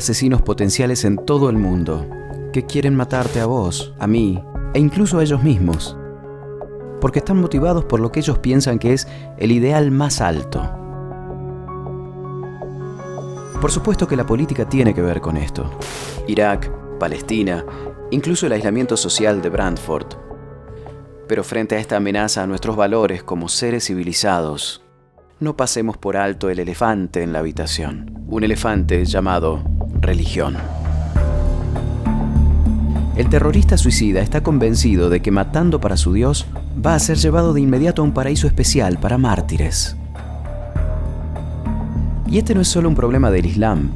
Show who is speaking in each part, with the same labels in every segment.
Speaker 1: asesinos potenciales en todo el mundo que quieren matarte a vos, a mí e incluso a ellos mismos, porque están motivados por lo que ellos piensan que es el ideal más alto. Por supuesto que la política tiene que ver con esto. Irak, Palestina, incluso el aislamiento social de Brantford. Pero frente a esta amenaza a nuestros valores como seres civilizados, no pasemos por alto el elefante en la habitación. Un elefante llamado religión. El terrorista suicida está convencido de que matando para su Dios va a ser llevado de inmediato a un paraíso especial para mártires. Y este no es solo un problema del Islam.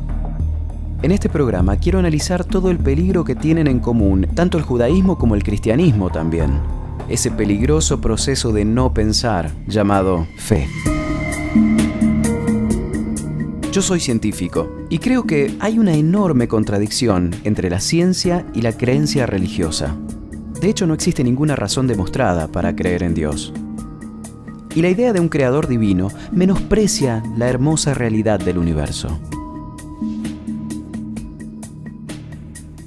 Speaker 1: En este programa quiero analizar todo el peligro que tienen en común tanto el judaísmo como el cristianismo también. Ese peligroso proceso de no pensar llamado fe. Yo soy científico y creo que hay una enorme contradicción entre la ciencia y la creencia religiosa. De hecho, no existe ninguna razón demostrada para creer en Dios. Y la idea de un creador divino menosprecia la hermosa realidad del universo.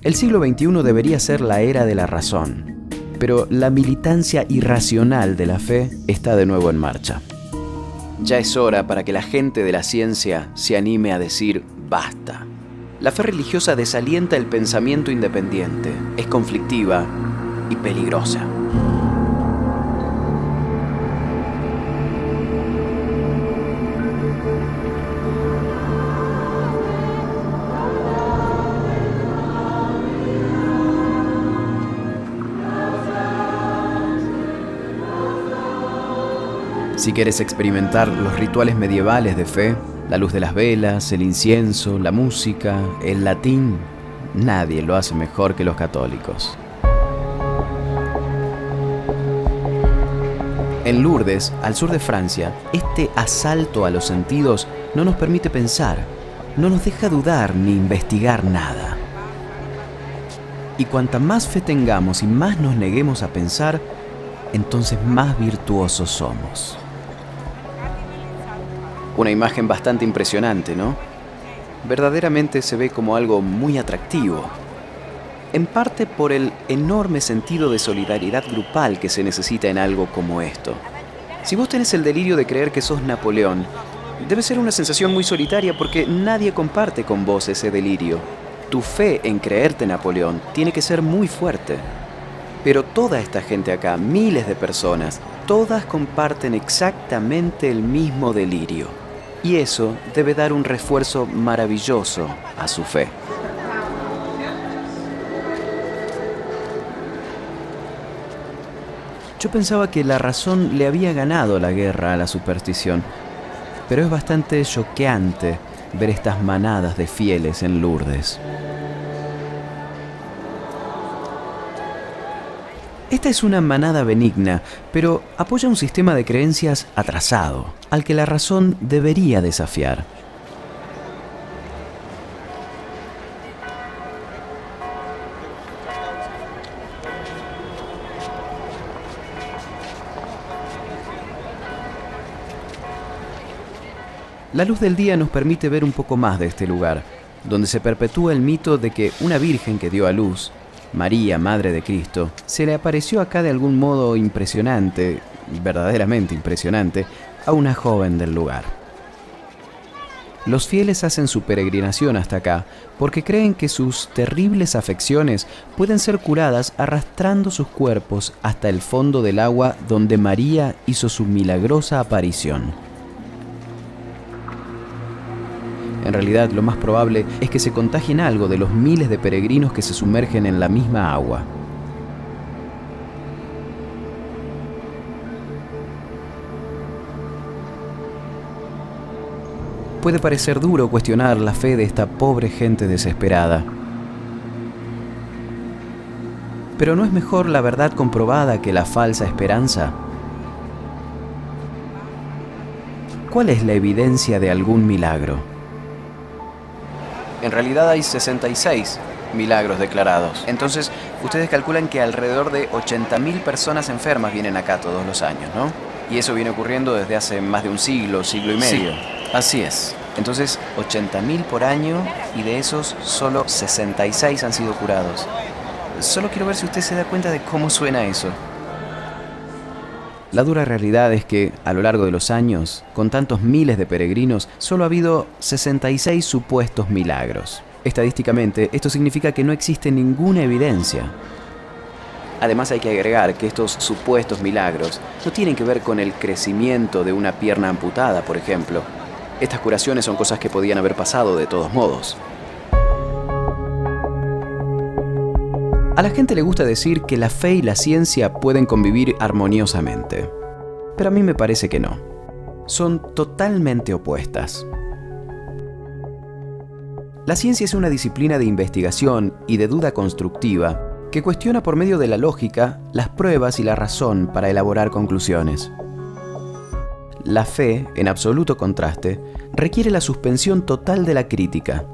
Speaker 1: El siglo XXI debería ser la era de la razón, pero la militancia irracional de la fe está de nuevo en marcha. Ya es hora para que la gente de la ciencia se anime a decir basta. La fe religiosa desalienta el pensamiento independiente, es conflictiva y peligrosa. Si quieres experimentar los rituales medievales de fe, la luz de las velas, el incienso, la música, el latín, nadie lo hace mejor que los católicos. En Lourdes, al sur de Francia, este asalto a los sentidos no nos permite pensar, no nos deja dudar ni investigar nada. Y cuanta más fe tengamos y más nos neguemos a pensar, entonces más virtuosos somos. Una imagen bastante impresionante, ¿no? Verdaderamente se ve como algo muy atractivo. En parte por el enorme sentido de solidaridad grupal que se necesita en algo como esto. Si vos tenés el delirio de creer que sos Napoleón, debe ser una sensación muy solitaria porque nadie comparte con vos ese delirio. Tu fe en creerte Napoleón tiene que ser muy fuerte. Pero toda esta gente acá, miles de personas, todas comparten exactamente el mismo delirio. Y eso debe dar un refuerzo maravilloso a su fe. Yo pensaba que la razón le había ganado la guerra a la superstición, pero es bastante choqueante ver estas manadas de fieles en Lourdes. Esta es una manada benigna, pero apoya un sistema de creencias atrasado, al que la razón debería desafiar. La luz del día nos permite ver un poco más de este lugar, donde se perpetúa el mito de que una virgen que dio a luz, María, Madre de Cristo, se le apareció acá de algún modo impresionante, verdaderamente impresionante, a una joven del lugar. Los fieles hacen su peregrinación hasta acá porque creen que sus terribles afecciones pueden ser curadas arrastrando sus cuerpos hasta el fondo del agua donde María hizo su milagrosa aparición. En realidad, lo más probable es que se contagien algo de los miles de peregrinos que se sumergen en la misma agua. Puede parecer duro cuestionar la fe de esta pobre gente desesperada. Pero ¿no es mejor la verdad comprobada que la falsa esperanza? ¿Cuál es la evidencia de algún milagro? En realidad hay 66 milagros declarados. Entonces, ustedes calculan que alrededor de 80.000 personas enfermas vienen acá todos los años, ¿no? Y eso viene ocurriendo desde hace más de un siglo, siglo y medio.
Speaker 2: Sí, así es.
Speaker 1: Entonces, 80.000 por año y de esos solo 66 han sido curados. Solo quiero ver si usted se da cuenta de cómo suena eso. La dura realidad es que, a lo largo de los años, con tantos miles de peregrinos, solo ha habido 66 supuestos milagros. Estadísticamente, esto significa que no existe ninguna evidencia. Además, hay que agregar que estos supuestos milagros no tienen que ver con el crecimiento de una pierna amputada, por ejemplo. Estas curaciones son cosas que podían haber pasado de todos modos. A la gente le gusta decir que la fe y la ciencia pueden convivir armoniosamente. Pero a mí me parece que no. Son totalmente opuestas. La ciencia es una disciplina de investigación y de duda constructiva que cuestiona por medio de la lógica las pruebas y la razón para elaborar conclusiones. La fe, en absoluto contraste, requiere la suspensión total de la crítica.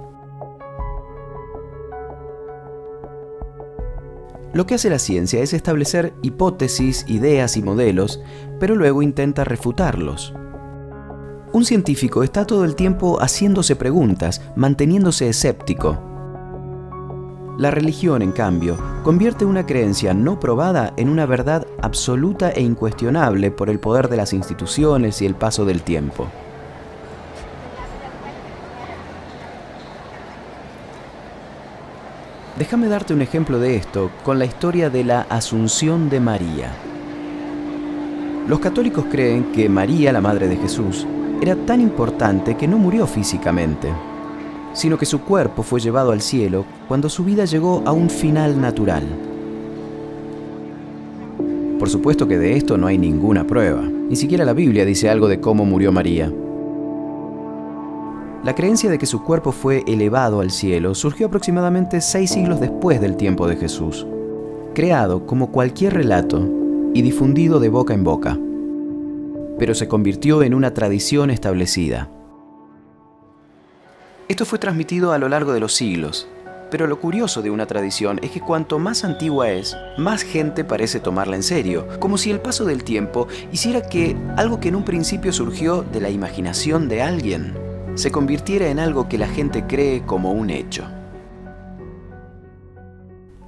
Speaker 1: Lo que hace la ciencia es establecer hipótesis, ideas y modelos, pero luego intenta refutarlos. Un científico está todo el tiempo haciéndose preguntas, manteniéndose escéptico. La religión, en cambio, convierte una creencia no probada en una verdad absoluta e incuestionable por el poder de las instituciones y el paso del tiempo. Déjame darte un ejemplo de esto con la historia de la Asunción de María. Los católicos creen que María, la madre de Jesús, era tan importante que no murió físicamente, sino que su cuerpo fue llevado al cielo cuando su vida llegó a un final natural. Por supuesto que de esto no hay ninguna prueba. Ni siquiera la Biblia dice algo de cómo murió María. La creencia de que su cuerpo fue elevado al cielo surgió aproximadamente 6 siglos después del tiempo de Jesús, creado como cualquier relato y difundido de boca en boca, pero se convirtió en una tradición establecida. Esto fue transmitido a lo largo de los siglos, pero lo curioso de una tradición es que cuanto más antigua es, más gente parece tomarla en serio, como si el paso del tiempo hiciera que algo que en un principio surgió de la imaginación de alguien se convirtiera en algo que la gente cree como un hecho.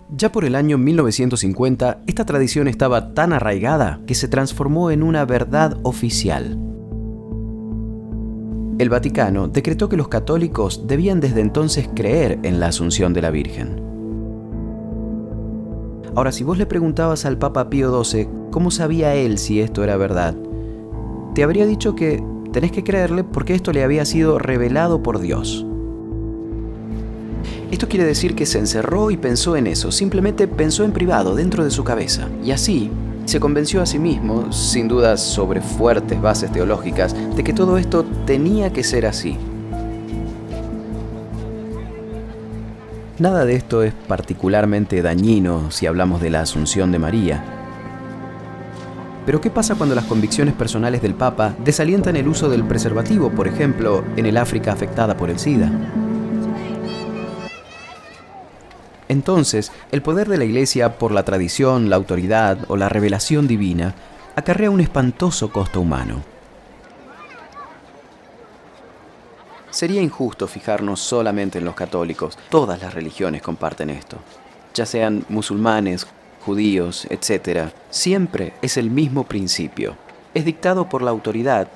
Speaker 1: Ya por el año 1950, esta tradición estaba tan arraigada que se transformó en una verdad oficial. El Vaticano decretó que los católicos debían desde entonces creer en la Asunción de la Virgen. Ahora, si vos le preguntabas al Papa Pío XII cómo sabía él si esto era verdad, te habría dicho que tenés que creerle porque esto le había sido revelado por Dios. Esto quiere decir que se encerró y pensó en eso, simplemente pensó en privado, dentro de su cabeza. Y así se convenció a sí mismo, sin dudas sobre fuertes bases teológicas, de que todo esto tenía que ser así. Nada de esto es particularmente dañino si hablamos de la Asunción de María. Pero ¿qué pasa cuando las convicciones personales del Papa desalientan el uso del preservativo, por ejemplo, en el África afectada por el SIDA? Entonces, el poder de la Iglesia por la tradición, la autoridad o la revelación divina acarrea un espantoso costo humano. Sería injusto fijarnos solamente en los católicos. Todas las religiones comparten esto. Ya sean musulmanes, judíos, etc. Siempre es el mismo principio. Es dictado por la autoridad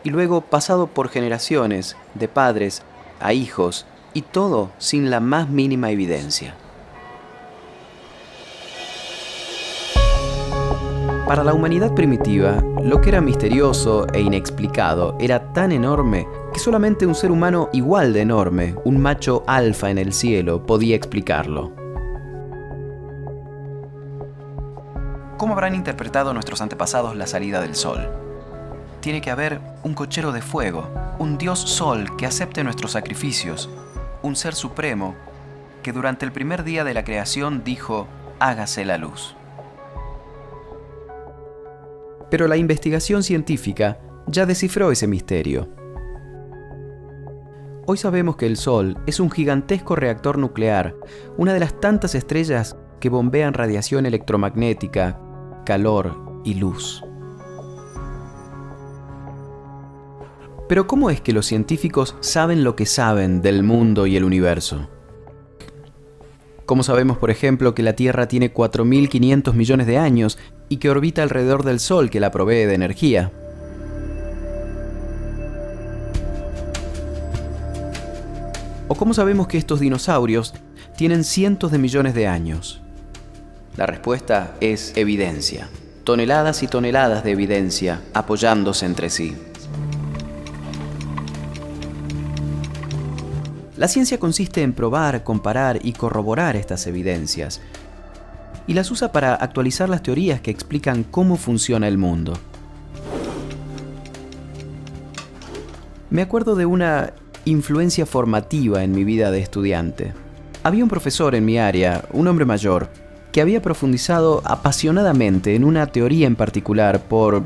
Speaker 1: y luego pasado por generaciones, de padres a hijos, y todo sin la más mínima evidencia. Para la humanidad primitiva, lo que era misterioso e inexplicado era tan enorme que solamente un ser humano igual de enorme, un macho alfa en el cielo, podía explicarlo. ¿Cómo habrán interpretado nuestros antepasados la salida del sol? Tiene que haber un cochero de fuego, un dios sol que acepte nuestros sacrificios, un ser supremo que durante el primer día de la creación dijo: hágase la luz. Pero la investigación científica ya descifró ese misterio. Hoy sabemos que el Sol es un gigantesco reactor nuclear, una de las tantas estrellas que bombean radiación electromagnética, calor y luz. Pero ¿cómo es que los científicos saben lo que saben del mundo y el universo? ¿Cómo sabemos, por ejemplo, que la Tierra tiene 4.500 millones de años y que orbita alrededor del Sol que la provee de energía? ¿O cómo sabemos que estos dinosaurios tienen cientos de millones de años? La respuesta es evidencia. Toneladas y toneladas de evidencia apoyándose entre sí. La ciencia consiste en probar, comparar y corroborar estas evidencias, y las usa para actualizar las teorías que explican cómo funciona el mundo. Me acuerdo de una influencia formativa en mi vida de estudiante. Había un profesor en mi área, un hombre mayor, que había profundizado apasionadamente en una teoría en particular por,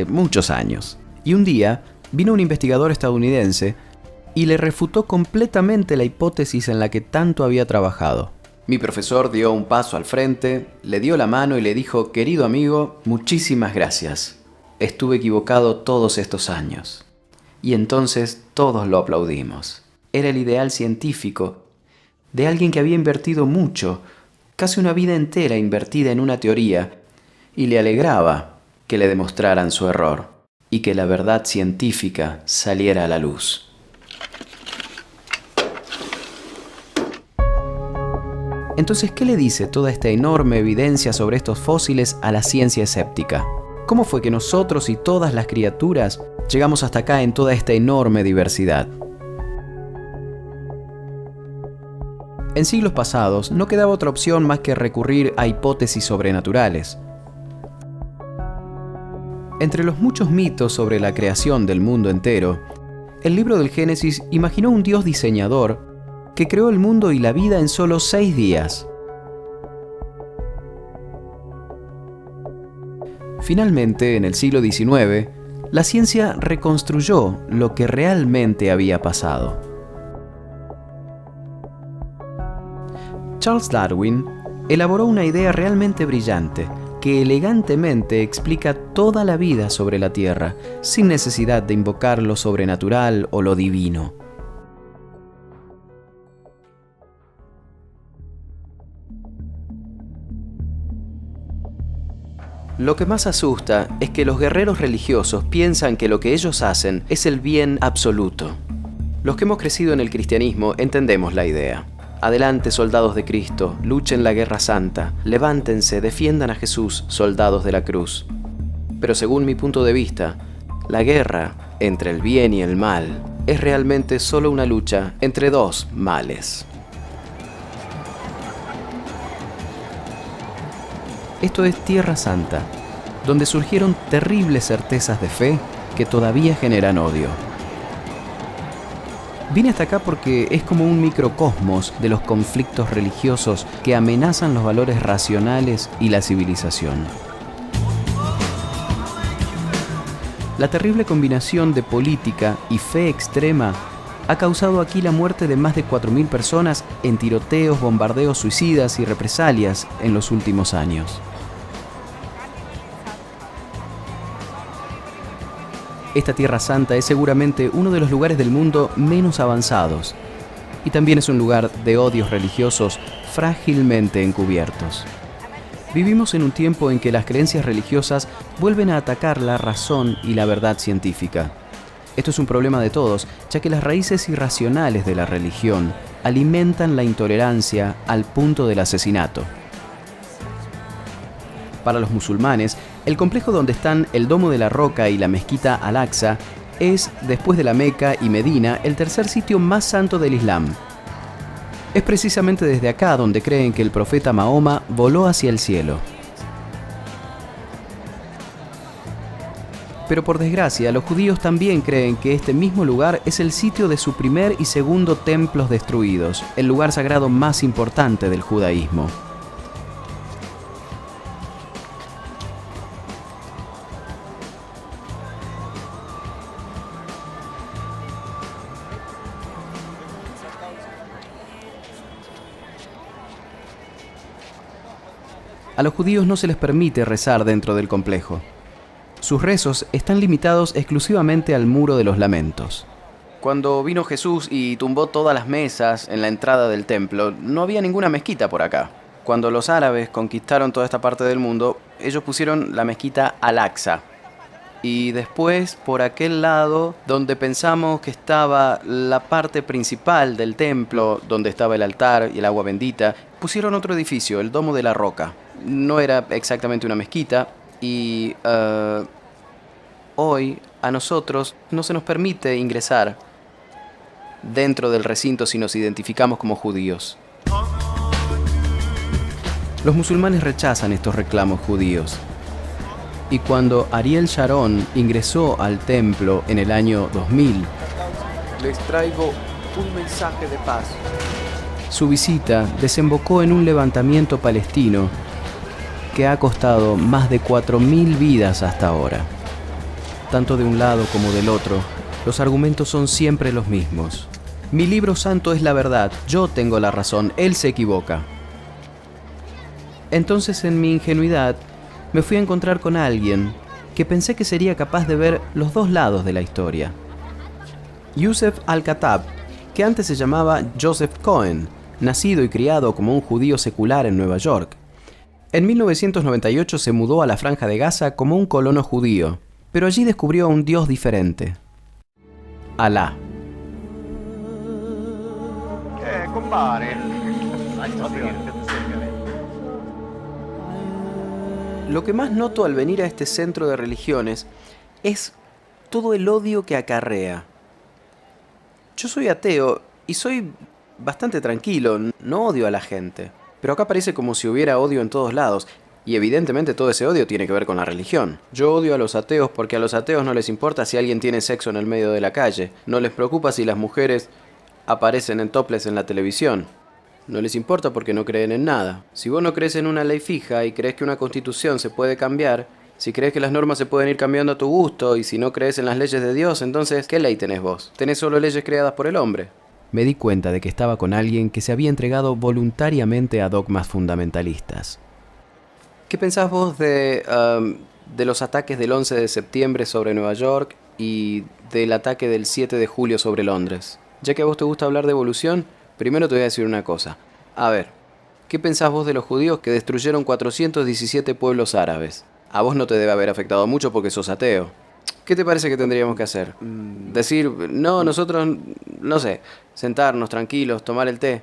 Speaker 1: muchos años. Y un día vino un investigador estadounidense y le refutó completamente la hipótesis en la que tanto había trabajado. Mi profesor dio un paso al frente, le dio la mano y le dijo: «Querido amigo, muchísimas gracias. Estuve equivocado todos estos años». Y entonces todos lo aplaudimos. Era el ideal científico de alguien que había invertido mucho, casi una vida entera invertida en una teoría, y le alegraba que le demostraran su error y que la verdad científica saliera a la luz. Entonces, ¿qué le dice toda esta enorme evidencia sobre estos fósiles a la ciencia escéptica? ¿Cómo fue que nosotros y todas las criaturas llegamos hasta acá en toda esta enorme diversidad? En siglos pasados no quedaba otra opción más que recurrir a hipótesis sobrenaturales. Entre los muchos mitos sobre la creación del mundo entero, el libro del Génesis imaginó un Dios diseñador que creó el mundo y la vida en solo 6 días. Finalmente, en el siglo XIX, la ciencia reconstruyó lo que realmente había pasado. Charles Darwin elaboró una idea realmente brillante que elegantemente explica toda la vida sobre la Tierra, sin necesidad de invocar lo sobrenatural o lo divino. Lo que más asusta es que los guerreros religiosos piensan que lo que ellos hacen es el bien absoluto. Los que hemos crecido en el cristianismo entendemos la idea. Adelante, soldados de Cristo, luchen la guerra santa, levántense, defiendan a Jesús, soldados de la cruz. Pero según mi punto de vista, la guerra entre el bien y el mal es realmente solo una lucha entre dos males. Esto es Tierra Santa, donde surgieron terribles certezas de fe que todavía generan odio. Vine hasta acá porque es como un microcosmos de los conflictos religiosos que amenazan los valores racionales y la civilización. La terrible combinación de política y fe extrema ha causado aquí la muerte de más de 4.000 personas en tiroteos, bombardeos suicidas y represalias en los últimos años. Esta Tierra Santa es seguramente uno de los lugares del mundo menos avanzados y también es un lugar de odios religiosos frágilmente encubiertos. Vivimos en un tiempo en que las creencias religiosas vuelven a atacar la razón y la verdad científica. Esto es un problema de todos, ya que las raíces irracionales de la religión alimentan la intolerancia al punto del asesinato. Para los musulmanes, el complejo donde están el Domo de la Roca y la Mezquita Al-Aqsa es, después de la Meca y Medina, el tercer sitio más santo del Islam. Es precisamente desde acá donde creen que el profeta Mahoma voló hacia el cielo. Pero por desgracia, los judíos también creen que este mismo lugar es el sitio de su primer y segundo templos destruidos, el lugar sagrado más importante del judaísmo. A los judíos no se les permite rezar dentro del complejo. Sus rezos están limitados exclusivamente al muro de los lamentos. Cuando vino Jesús y tumbó todas las mesas en la entrada del templo, no había ninguna mezquita por acá. Cuando los árabes conquistaron toda esta parte del mundo, ellos pusieron la mezquita Al-Aqsa. Y después, por aquel lado, donde pensamos que estaba la parte principal del templo, donde estaba el altar y el agua bendita, pusieron otro edificio, el Domo de la Roca. No era exactamente una mezquita y hoy a nosotros no se nos permite ingresar dentro del recinto si nos identificamos como judíos. Los musulmanes rechazan estos reclamos judíos. Y cuando Ariel Sharon ingresó al templo en el año 2000, les traigo un mensaje de paz. Su visita desembocó en un levantamiento palestino que ha costado más de 4.000 vidas hasta ahora. Tanto de un lado como del otro, los argumentos son siempre los mismos. Mi libro santo es la verdad, yo tengo la razón, él se equivoca. Entonces, en mi ingenuidad, me fui a encontrar con alguien que pensé que sería capaz de ver los dos lados de la historia. Youssef Al-Khattab, que antes se llamaba Joseph Cohen, nacido y criado como un judío secular en Nueva York. En 1998 se mudó a la Franja de Gaza como un colono judío, pero allí descubrió a un Dios diferente: Alá. Lo que más noto al venir a este centro de religiones es todo el odio que acarrea. Yo soy ateo y soy bastante tranquilo, no odio a la gente. Pero acá parece como si hubiera odio en todos lados. Y evidentemente todo ese odio tiene que ver con la religión. Yo odio a los ateos porque a los ateos no les importa si alguien tiene sexo en el medio de la calle. No les preocupa si las mujeres aparecen en topless en la televisión. No les importa porque no creen en nada. Si vos no crees en una ley fija y crees que una constitución se puede cambiar, si crees que las normas se pueden ir cambiando a tu gusto y si no crees en las leyes de Dios, entonces, ¿qué ley tenés vos? Tenés solo leyes creadas por el hombre. Me di cuenta de que estaba con alguien que se había entregado voluntariamente a dogmas fundamentalistas. ¿Qué pensás vos de los ataques del 11 de septiembre sobre Nueva York y del ataque del 7 de julio sobre Londres? Ya que a vos te gusta hablar de evolución, primero te voy a decir una cosa. A ver, ¿qué pensás vos de los judíos que destruyeron 417 pueblos árabes? A vos no te debe haber afectado mucho porque sos ateo. ¿Qué te parece que tendríamos que hacer? Decir, no, nosotros, no sé, sentarnos tranquilos, tomar el té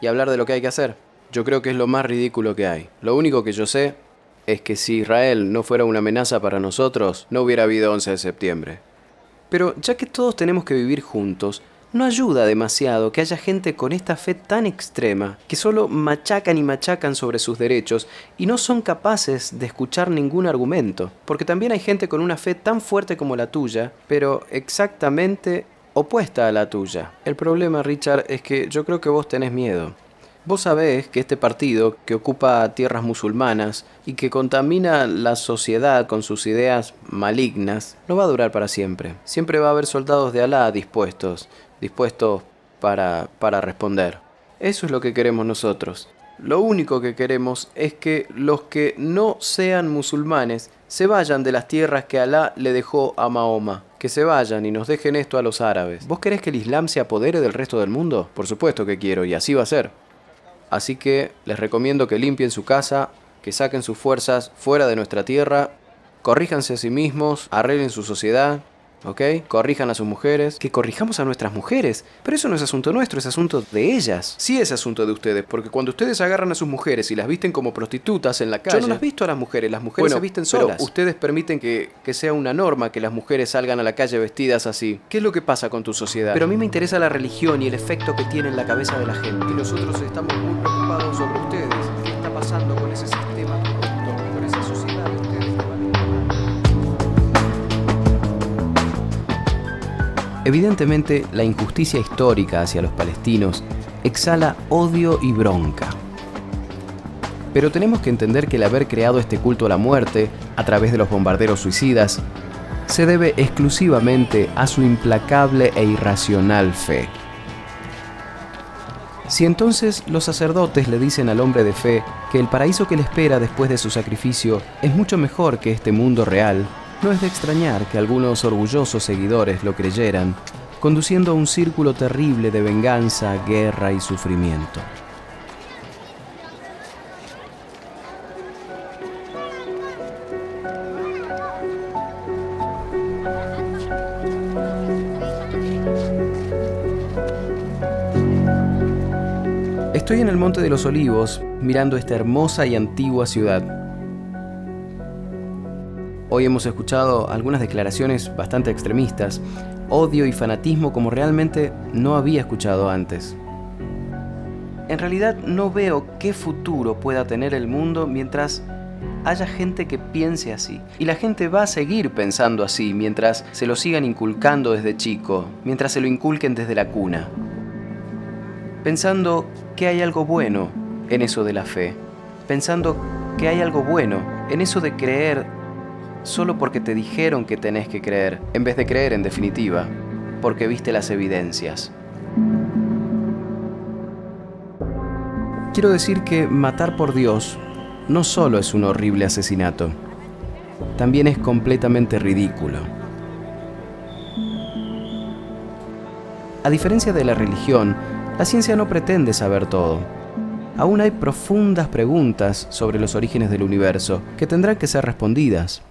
Speaker 1: y hablar de lo que hay que hacer. Yo creo que es lo más ridículo que hay. Lo único que yo sé es que si Israel no fuera una amenaza para nosotros, no hubiera habido 11 de septiembre. Pero ya que todos tenemos que vivir juntos, no ayuda demasiado que haya gente con esta fe tan extrema que solo machacan y machacan sobre sus derechos y no son capaces de escuchar ningún argumento. Porque también hay gente con una fe tan fuerte como la tuya, pero exactamente opuesta a la tuya. El problema, Richard, es que yo creo que vos tenés miedo. Vos sabés que este partido, que ocupa tierras musulmanas y que contamina la sociedad con sus ideas malignas, no va a durar para siempre. Siempre va a haber soldados de Alá dispuestos para responder. Eso es lo que queremos nosotros. Lo único que queremos es que los que no sean musulmanes se vayan de las tierras que Alá le dejó a Mahoma. Que se vayan y nos dejen esto a los árabes. ¿Vos querés que el Islam se apodere del resto del mundo? Por supuesto que quiero, y así va a ser. Así que les recomiendo que limpien su casa, que saquen sus fuerzas fuera de nuestra tierra, corríjanse a sí mismos, arreglen su sociedad, ¿ok? Corrijan a sus mujeres. Que corrijamos a nuestras mujeres. Pero eso no es asunto nuestro, es asunto de ellas. Sí es asunto de ustedes, porque cuando ustedes agarran a sus mujeres y las visten como prostitutas en la calle... Yo no las visto a las mujeres se visten solas. Pero ustedes permiten que sea una norma que las mujeres salgan a la calle vestidas así. ¿Qué es lo que pasa con tu sociedad? Pero a mí me interesa la religión y el efecto que tiene en la cabeza de la gente. Y nosotros estamos muy preocupados sobre ustedes. ¿Qué está pasando con ese sistema corrupto, con esa sociedad de ustedes? Evidentemente, la injusticia histórica hacia los palestinos exhala odio y bronca. Pero tenemos que entender que el haber creado este culto a la muerte, a través de los bombarderos suicidas, se debe exclusivamente a su implacable e irracional fe. Si entonces los sacerdotes le dicen al hombre de fe que el paraíso que le espera después de su sacrificio es mucho mejor que este mundo real, No es de extrañar que algunos orgullosos seguidores lo creyeran, conduciendo a un círculo terrible de venganza, guerra y sufrimiento. Estoy en el Monte de los Olivos, mirando esta hermosa y antigua ciudad. Hoy hemos escuchado algunas declaraciones bastante extremistas, odio y fanatismo como realmente no había escuchado antes. En realidad no veo qué futuro pueda tener el mundo mientras haya gente que piense así. Y la gente va a seguir pensando así mientras se lo sigan inculcando desde chico, mientras se lo inculquen desde la cuna. Pensando que hay algo bueno en eso de la fe. Pensando que hay algo bueno en eso de creer solo porque te dijeron que tenés que creer, en vez de creer en definitiva, porque viste las evidencias. Quiero decir que matar por Dios no solo es un horrible asesinato, también es completamente ridículo. A diferencia de la religión, la ciencia no pretende saber todo. Aún hay profundas preguntas sobre los orígenes del universo que tendrán que ser respondidas.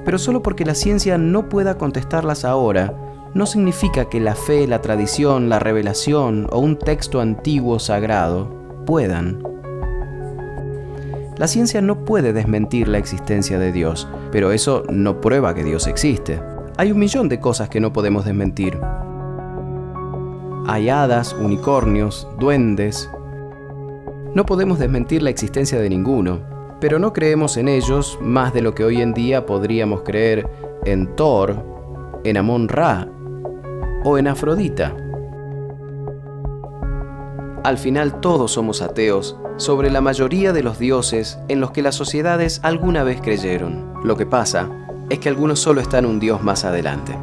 Speaker 1: Pero solo porque la ciencia no pueda contestarlas ahora, no significa que la fe, la tradición, la revelación o un texto antiguo sagrado puedan. La ciencia no puede desmentir la existencia de Dios, pero eso no prueba que Dios existe. Hay 1.000.000 de cosas que no podemos desmentir. Hay hadas, unicornios, duendes. No podemos desmentir la existencia de ninguno. Pero no creemos en ellos más de lo que hoy en día podríamos creer en Thor, en Amon-Ra o en Afrodita. Al final todos somos ateos sobre la mayoría de los dioses en los que las sociedades alguna vez creyeron. Lo que pasa es que algunos solo están un dios más adelante.